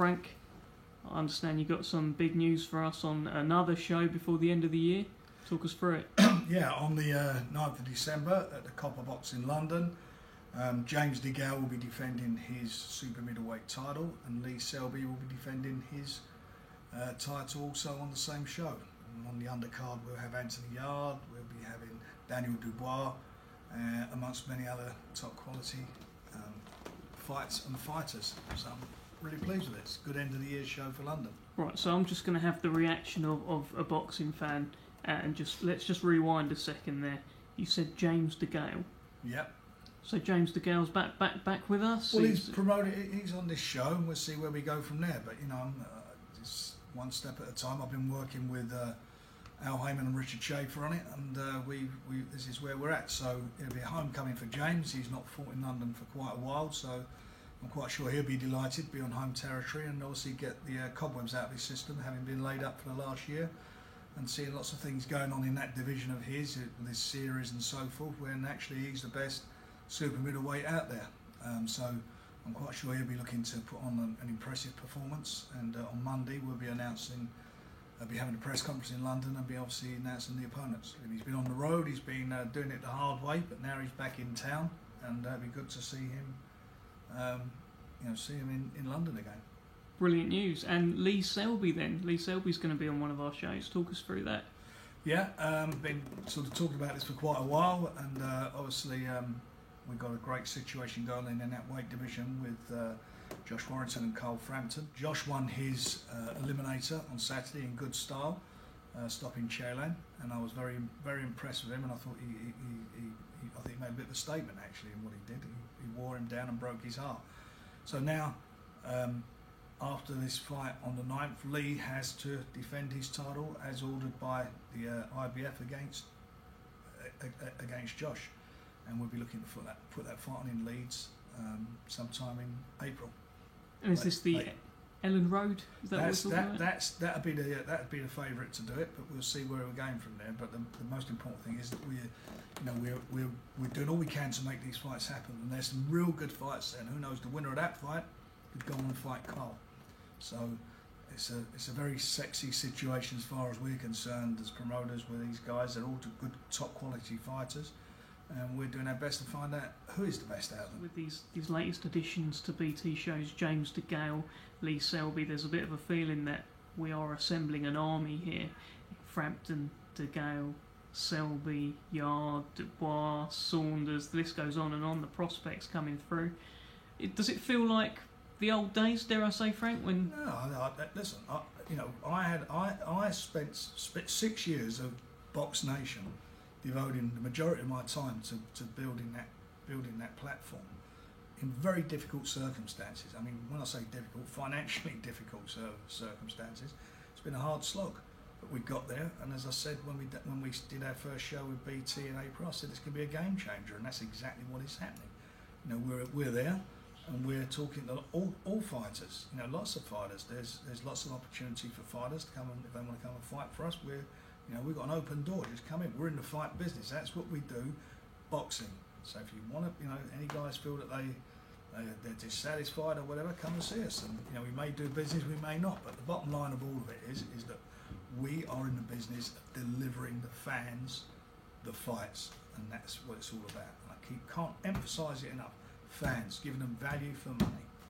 Frank, I understand you got some big news for us on another show before the end of the year. Talk us through it. Yeah, on the 9th of December at the Copper Box in London, James DeGale will be defending his super middleweight title, and Lee Selby will be defending his title also on the same show. And on the undercard we'll have Anthony Yarde, we'll be having Daniel Dubois, amongst many other top quality fights and fighters. So I'm really pleased with it. It's a good end of the year show for London. Right, so I'm just going to have the reaction of a boxing fan, and let's just rewind a second there. You said James DeGale. Yep. So James DeGale's back with us. Well, he's on this show, and we'll see where we go from there. But it's one step at a time. I've been working with Al Heyman and Richard Schaefer on it, and this is where we're at. So it'll be a homecoming for James. He's not fought in London for quite a while, so I'm quite sure he'll be delighted to be on home territory and obviously get the cobwebs out of his system, having been laid up for the last year, and seeing lots of things going on in that division of his, this series and so forth, when actually he's the best super middleweight out there. So I'm quite sure he'll be looking to put on an impressive performance, and on Monday we'll be having a press conference in London and be obviously announcing the opponents. And he's been on the road, he's been doing it the hard way, but now he's back in town, and it'll be good to see him in London again. Brilliant news. And Lee Selby then. Lee Selby's going to be on one of our shows. Talk us through that. Yeah, been sort of talking about this for quite a while, and obviously we've got a great situation going in that weight division with Josh Warrington and Carl Frampton. Josh won his eliminator on Saturday in good style, stopping Chelan, and I was very, very impressed with him, and I thought I think he made a bit of a statement actually in what he did. He wore him down and broke his heart. So now, after this fight on the 9th, Lee has to defend his title as ordered by the IBF against Josh, and we'll be looking to put that fight on in Leeds sometime in April. And is this the Ellen Road? Is that what we're talking about? That'd be the favourite to do it, but we'll see where we're going from there. But the most important thing is that we're doing all we can to make these fights happen, and there's some real good fights there. And who knows, the winner of that fight could go on and fight Carl. So it's a very sexy situation as far as we're concerned as promoters with these guys. They're all good, top quality fighters, and we're doing our best to find out who is the best out of them. With these latest additions to BT shows, James DeGale, Lee Selby, there's a bit of a feeling that we are assembling an army here. Frampton, DeGale, Selby, Yarde, Dubois, Saunders, the list goes on and on, the prospects coming through. Does it feel like the old days, dare I say, Frank? When listen, I spent 6 years of Box Nation devoting the majority of my time to building that platform in very difficult circumstances. I mean, when I say difficult, financially difficult circumstances, it's been a hard slog, but we got there. And as I said when we did our first show with BT in April, I said it's going to be a game changer, and that's exactly what is happening. We're there, and we're talking to all fighters. Lots of fighters. There's lots of opportunity for fighters to come and if they want to come and fight for us. We've got an open door. Just come in. We're in the fight business. That's what we do, boxing. So if you want to, any guys feel that they're dissatisfied or whatever, come and see us. And we may do business, we may not. But the bottom line of all of it is that we are in the business of delivering the fans the fights, and that's what it's all about. And I can't emphasise it enough. Fans, giving them value for money.